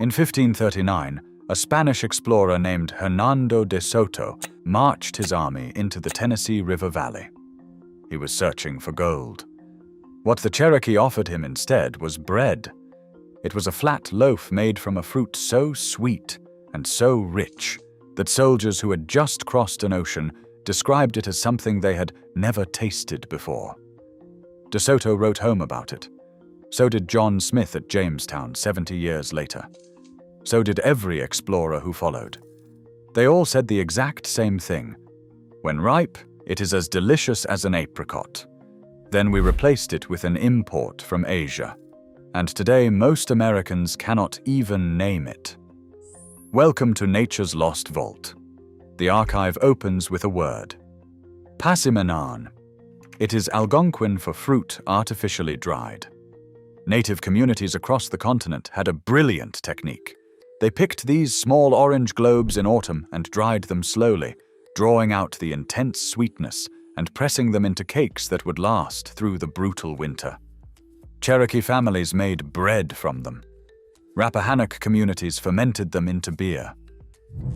In 1539, a Spanish explorer named Hernando de Soto marched his army into the Tennessee River Valley. He was searching for gold. What the Cherokee offered him instead was bread. It was a flat loaf made from a fruit so sweet and so rich that soldiers who had just crossed an ocean described it as something they had never tasted before. De Soto wrote home about it. So did John Smith at Jamestown 70 years later. So did every explorer who followed. They all said the exact same thing. When ripe, it is as delicious as an apricot. Then we replaced it with an import from Asia. And today most Americans cannot even name it. Welcome to Nature's Lost Vault. The archive opens with a word. Persimmon. It is Algonquin for fruit artificially dried. Native communities across the continent had a brilliant technique. They picked these small orange globes in autumn and dried them slowly, drawing out the intense sweetness and pressing them into cakes that would last through the brutal winter. Cherokee families made bread from them. Rappahannock communities fermented them into beer.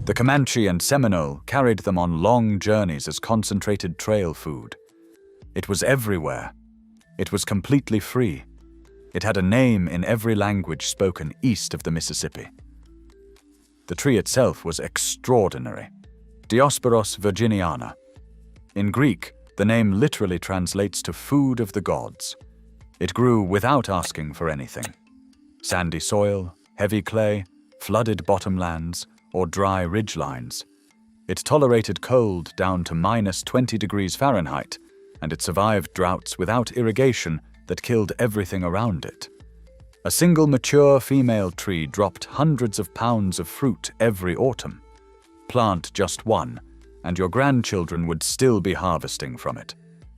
The Comanche and Seminole carried them on long journeys as concentrated trail food. It was everywhere. It was completely free. It had a name in every language spoken east of the Mississippi. The tree itself was extraordinary. Diospyros virginiana. In Greek, the name literally translates to food of the gods. It grew without asking for anything. Sandy soil, heavy clay, flooded bottomlands, or dry ridgelines. It tolerated cold down to -20 degrees Fahrenheit, and it survived droughts without irrigation that killed everything around it. A single mature female tree dropped hundreds of pounds of fruit every autumn. Plant just one, and your grandchildren would still be harvesting from it.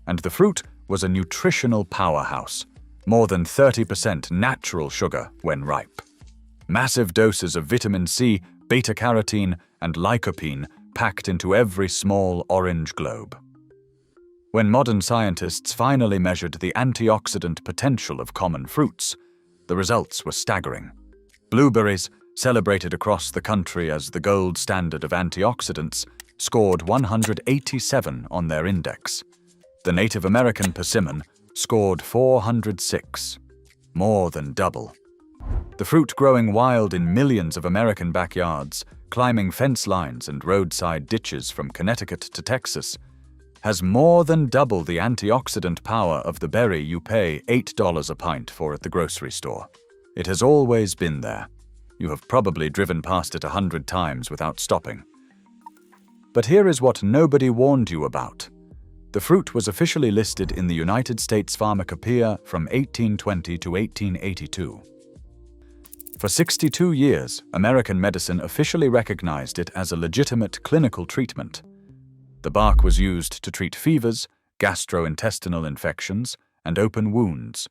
And the fruit was a nutritional powerhouse, more than 30% natural sugar when ripe. Massive doses of vitamin C, beta-carotene, and lycopene packed into every small orange globe. When modern scientists finally measured the antioxidant potential of common fruits, the results were staggering. Blueberries, celebrated across the country as the gold standard of antioxidants, scored 187 on their index. The Native American persimmon scored 406, more than double. The fruit growing wild in millions of American backyards, climbing fence lines and roadside ditches from Connecticut to Texas, has more than double the antioxidant power of the berry you pay $8 a pint for at the grocery store. It has always been there. You have probably driven past it 100 times without stopping. But here is what nobody warned you about. The fruit was officially listed in the United States Pharmacopoeia from 1820 to 1882. For 62 years, American medicine officially recognized it as a legitimate clinical treatment. The bark was used to treat fevers, gastrointestinal infections, and open wounds.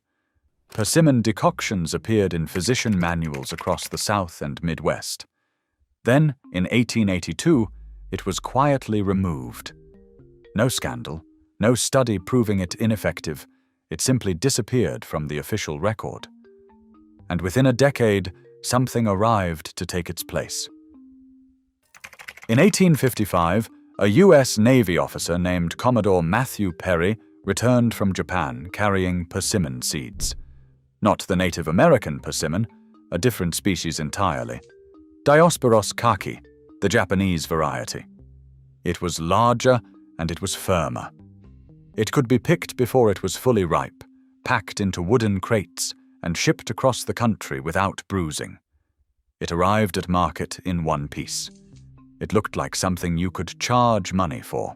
Persimmon decoctions appeared in physician manuals across the South and Midwest. Then, in 1882, it was quietly removed. No scandal, no study proving it ineffective, it simply disappeared from the official record. And within a decade, something arrived to take its place. In 1855, a U.S. Navy officer named Commodore Matthew Perry returned from Japan carrying persimmon seeds. Not the Native American persimmon, a different species entirely. Diospyros kaki, the Japanese variety. It was larger and it was firmer. It could be picked before it was fully ripe, packed into wooden crates, and shipped across the country without bruising. It arrived at market in one piece. It looked like something you could charge money for.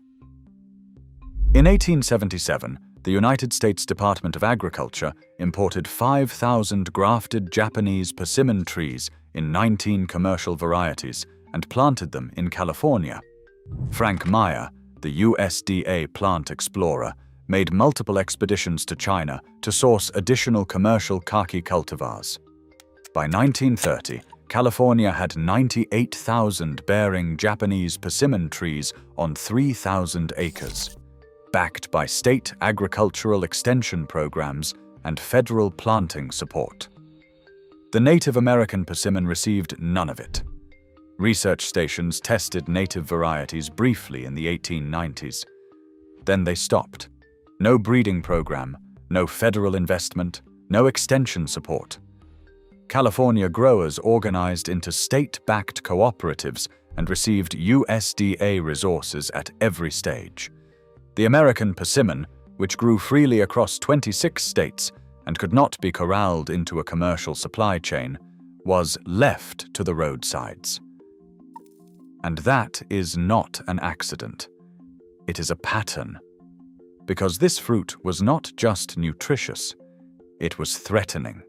In 1877, the United States Department of Agriculture imported 5,000 grafted Japanese persimmon trees in 19 commercial varieties and planted them in California. Frank Meyer, the USDA plant explorer, made multiple expeditions to China to source additional commercial kaki cultivars. By 1930, California had 98,000 bearing Japanese persimmon trees on 3,000 acres, backed by state agricultural extension programs and federal planting support. The Native American persimmon received none of it. Research stations tested native varieties briefly in the 1890s. Then they stopped. No breeding program, no federal investment, no extension support. California growers organized into state-backed cooperatives and received USDA resources at every stage. The American persimmon, which grew freely across 26 states and could not be corralled into a commercial supply chain, was left to the roadsides. And that is not an accident. It is a pattern. Because this fruit was not just nutritious, it was threatening.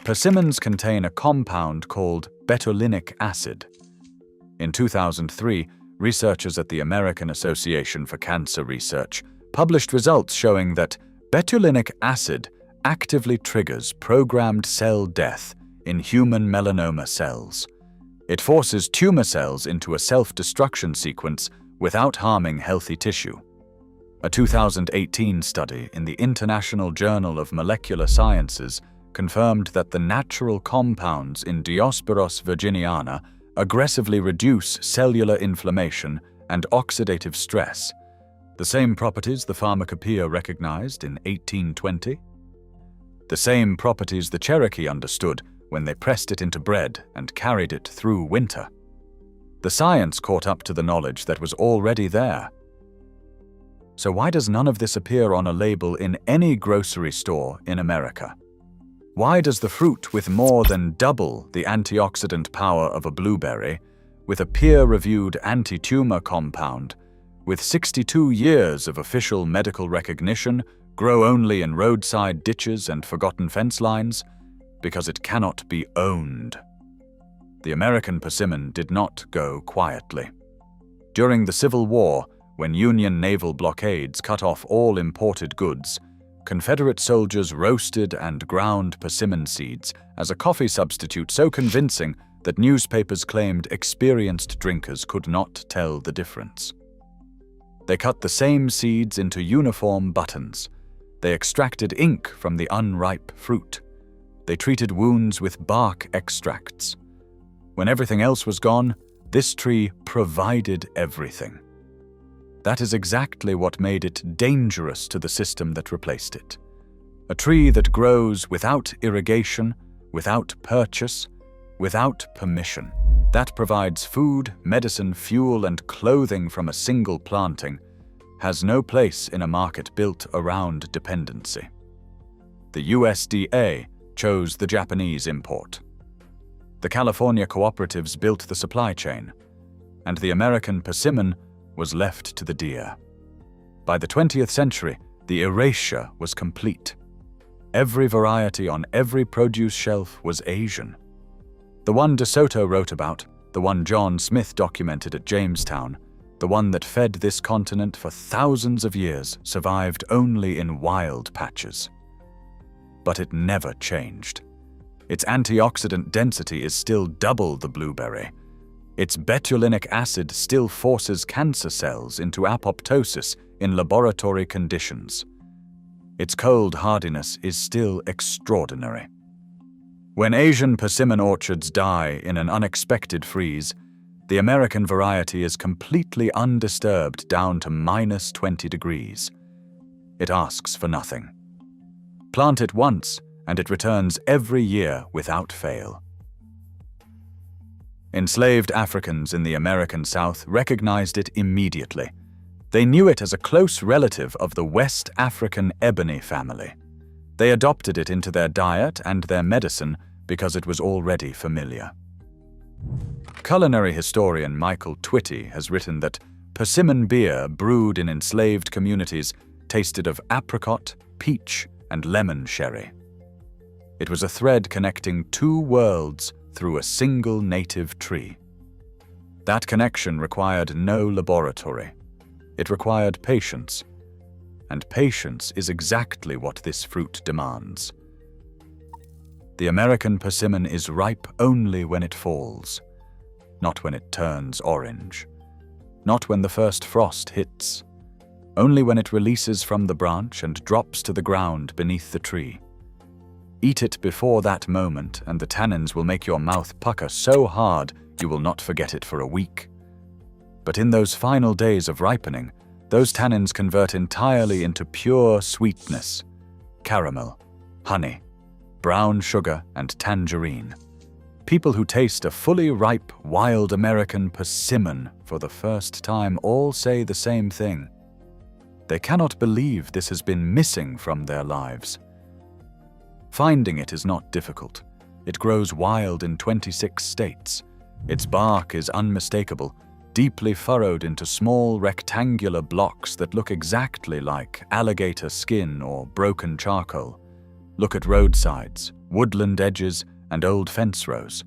Persimmons contain a compound called betulinic acid. In 2003, researchers at the American Association for Cancer Research published results showing that betulinic acid actively triggers programmed cell death in human melanoma cells. It forces tumor cells into a self-destruction sequence without harming healthy tissue. A 2018 study in the International Journal of Molecular Sciences confirmed that the natural compounds in Diospyros virginiana aggressively reduce cellular inflammation and oxidative stress, the same properties the Pharmacopoeia recognized in 1820. The same properties the Cherokee understood when they pressed it into bread and carried it through winter. The science caught up to the knowledge that was already there. So why does none of this appear on a label in any grocery store in America? Why does the fruit with more than double the antioxidant power of a blueberry, with a peer-reviewed anti-tumor compound, with 62 years of official medical recognition, grow only in roadside ditches and forgotten fence lines? Because it cannot be owned. The American persimmon did not go quietly. During the Civil War, when Union naval blockades cut off all imported goods, Confederate soldiers roasted and ground persimmon seeds as a coffee substitute so convincing that newspapers claimed experienced drinkers could not tell the difference. They cut the same seeds into uniform buttons. They extracted ink from the unripe fruit. They treated wounds with bark extracts. When everything else was gone, this tree provided everything. That is exactly what made it dangerous to the system that replaced it. A tree that grows without irrigation, without purchase, without permission. That provides food, medicine, fuel, and clothing from a single planting, has no place in a market built around dependency. The USDA chose the Japanese import. The California cooperatives built the supply chain, and the American persimmon was left to the deer. By the 20th century, the erasure was complete. Every variety on every produce shelf was Asian. The one De Soto wrote about, the one John Smith documented at Jamestown, the one that fed this continent for thousands of years, survived only in wild patches. But it never changed. Its antioxidant density is still double the blueberry. Its betulinic acid still forces cancer cells into apoptosis in laboratory conditions. Its cold hardiness is still extraordinary. When Asian persimmon orchards die in an unexpected freeze, the American variety is completely undisturbed down to -20 degrees. It asks for nothing. Plant it once, and it returns every year without fail. Enslaved Africans in the American South recognized it immediately. They knew it as a close relative of the West African ebony family. They adopted it into their diet and their medicine because it was already familiar. Culinary historian Michael Twitty has written that persimmon beer brewed in enslaved communities tasted of apricot, peach, and lemon sherry. It was a thread connecting two worlds through a single native tree. That connection required no laboratory. It required patience. And patience is exactly what this fruit demands. The American persimmon is ripe only when it falls, not when it turns orange, not when the first frost hits, only when it releases from the branch and drops to the ground beneath the tree. Eat it before that moment, and the tannins will make your mouth pucker so hard you will not forget it for a week. But in those final days of ripening, those tannins convert entirely into pure sweetness: caramel, honey, brown sugar, and tangerine. People who taste a fully ripe, wild American persimmon for the first time all say the same thing. They cannot believe this has been missing from their lives. Finding it is not difficult. It grows wild in 26 states. Its bark is unmistakable, deeply furrowed into small rectangular blocks that look exactly like alligator skin or broken charcoal. Look at roadsides, woodland edges, and old fence rows.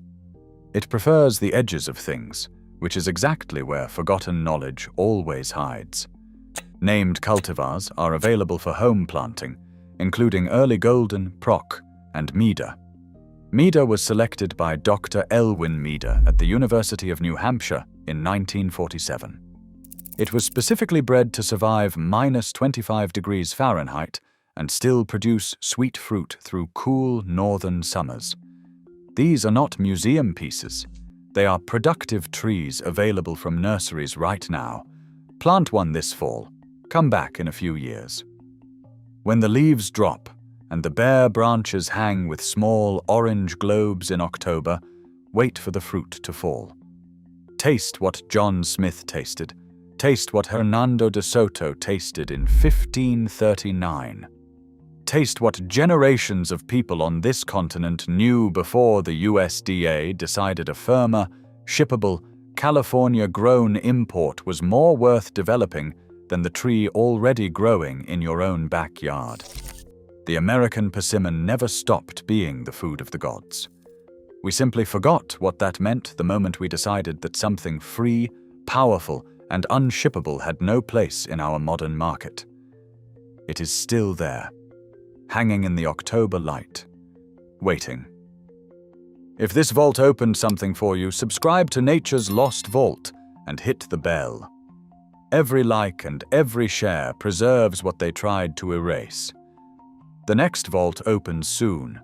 It prefers the edges of things, which is exactly where forgotten knowledge always hides. Named cultivars are available for home planting, including Early Golden, Proc, and Meader. Meader was selected by Dr. Elwin Meader at the University of New Hampshire in 1947. It was specifically bred to survive -25 degrees Fahrenheit and still produce sweet fruit through cool northern summers. These are not museum pieces. They are productive trees available from nurseries right now. Plant one this fall. Come back in a few years. When the leaves drop and the bare branches hang with small orange globes in October, wait for the fruit to fall. Taste what John Smith tasted. Taste what Hernando de Soto tasted in 1539. Taste what generations of people on this continent knew before the USDA decided a firmer, shippable, California-grown import was more worth developing than the tree already growing in your own backyard. The American persimmon never stopped being the food of the gods. We simply forgot what that meant the moment we decided that something free, powerful, and unshippable had no place in our modern market. It is still there, hanging in the October light, waiting. If this vault opened something for you, subscribe to Nature's Lost Vault and hit the bell. Every like and every share preserves what they tried to erase. The next vault opens soon,